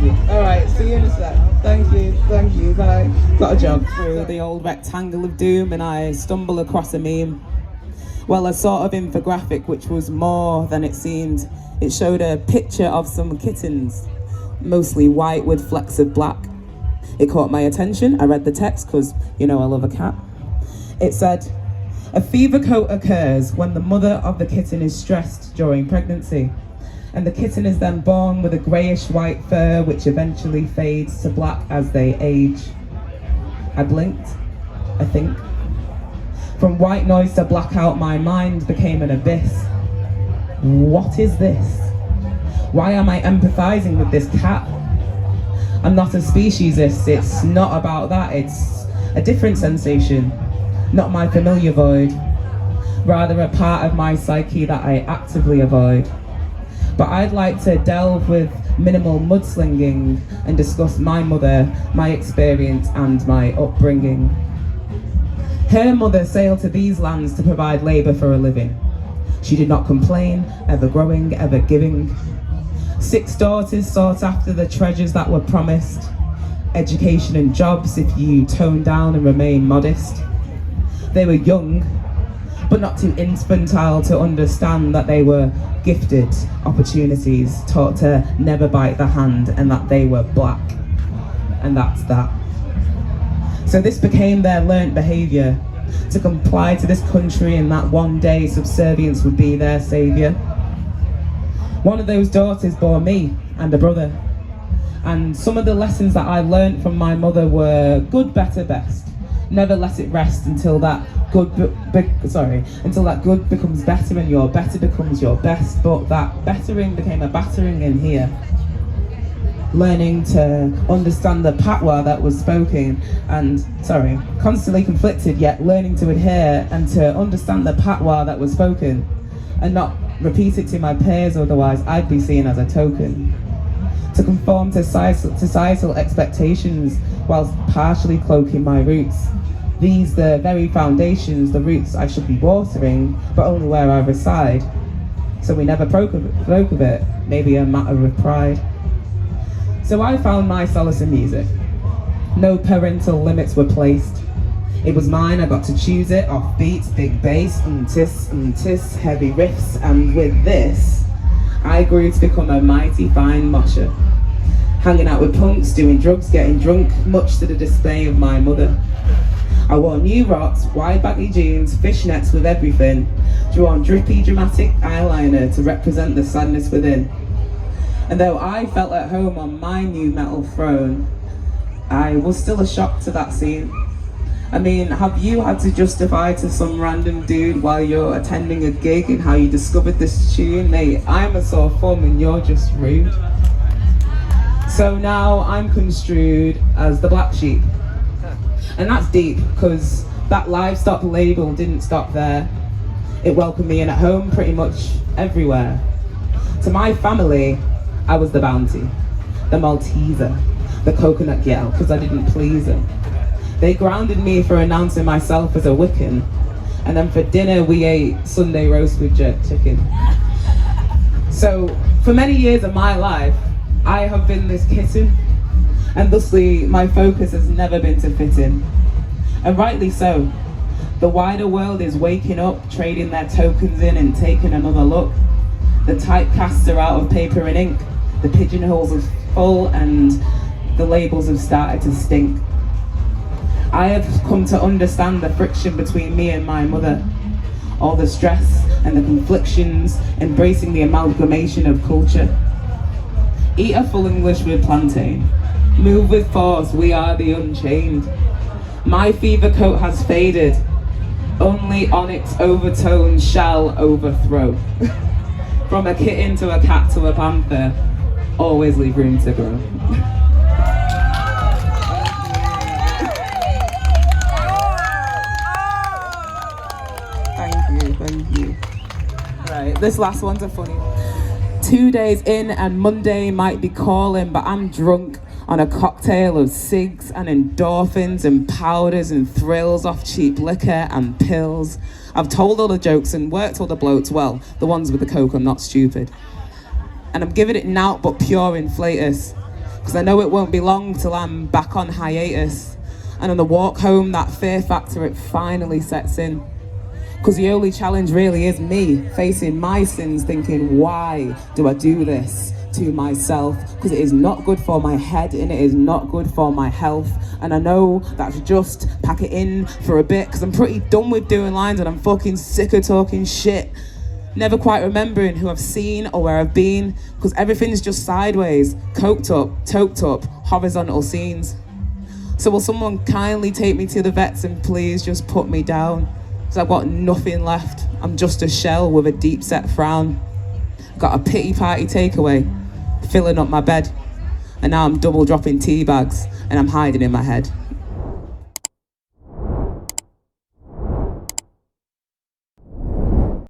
All right, see you in a sec. Thank you, bye. Got a jog through the old rectangle of doom and I stumble across a meme. Well, a sort of infographic which was more than it seemed. It showed a picture of some kittens, mostly white with flecks of black. It caught my attention. I read the text because, I love a cat. It said, a fever coat occurs when the mother of the kitten is stressed during pregnancy, and the kitten is then born with a greyish-white fur which eventually fades to black as they age. I blinked, I think. From white noise to blackout, my mind became an abyss. What is this? Why am I empathizing with this cat? I'm not a speciesist, it's not about that, it's a different sensation, not my familiar void, rather a part of my psyche that I actively avoid. But I'd like to delve with minimal mudslinging and discuss my mother, my experience and my upbringing. Her mother sailed to these lands to provide labour for a living. She did not complain, ever growing, ever giving. 6 daughters sought after the treasures that were promised. Education and jobs if you tone down and remain modest. They were young, but not too infantile to understand that they were gifted opportunities, taught to never bite the hand and that they were black. And that's that. So this became their learnt behaviour, to comply to this country and that one day subservience would be their saviour. One of those daughters bore me and a brother. And some of the lessons that I learnt from my mother were good, better, best. Never let it rest until that good becomes better and your better becomes your best. But that bettering became a battering in here. Learning to understand the patois that was spoken and, constantly conflicted, yet learning to adhere and to understand the patois that was spoken and not repeat it to my peers, otherwise I'd be seen as a token. To conform to societal expectations whilst partially cloaking my roots. These, the very foundations, the roots I should be watering, but only where I reside. So we never broke of it, maybe a matter of pride. So I found my solace in music. No parental limits were placed. It was mine, I got to choose it, off beats, big bass, tis, heavy riffs, and with this, I grew to become a mighty fine mosher. Hanging out with punks, doing drugs, getting drunk, much to the dismay of my mother. I wore new rocks, wide baggy jeans, fishnets with everything, drew on drippy dramatic eyeliner to represent the sadness within. And though I felt at home on my new metal throne, I was still a shock to that scene. I mean, have you had to justify to some random dude while you're attending a gig and how you discovered this tune? Mate, I'm a sore thumb and you're just rude. So now I'm construed as the black sheep. And that's deep, because that livestock label didn't stop there. It welcomed me in at home pretty much everywhere. To my family, I was the bounty, the Malteser, the coconut girl, because I didn't please them. They grounded me for announcing myself as a Wiccan, and then for dinner we ate Sunday roast with jerk chicken. So, for many years of my life, I have been this kitten, and thusly my focus has never been to fit in. And rightly so. The wider world is waking up, trading their tokens in and taking another look. The typecasts are out of paper and ink. The pigeonholes are full and the labels have started to stink. I have come to understand the friction between me and my mother. All the stress and the conflictions, embracing the amalgamation of culture. Eat a full English with plantain. Move with force, we are the unchained. My fever coat has faded. Only onyx overtones shall overthrow. From a kitten to a cat to a panther, always leave room to grow. Thank you. Right, this last one's a funny one. 2 days in and Monday might be calling, but I'm drunk on a cocktail of cigs and endorphins and powders and thrills off cheap liquor and pills. I've told all the jokes and worked all the blokes, well, the ones with the coke, I'm not stupid. And I'm giving it an out but pure inflatus. because I know it won't be long till I'm back on hiatus. And on the walk home, that fear factor, it finally sets in. Because the only challenge really is me facing my sins, thinking, why do I do this to myself? Because it is not good for my head and it is not good for my health. And I know that's just pack it in for a bit, because I'm pretty done with doing lines and I'm fucking sick of talking shit. Never quite remembering who I've seen or where I've been, because everything's just sideways, coked up, toked up, horizontal scenes. So will someone kindly take me to the vets and please just put me down? Because I've got nothing left. I'm just a shell with a deep set frown. Got a pity party takeaway, filling up my bed. And now I'm double dropping tea bags and I'm hiding in my head.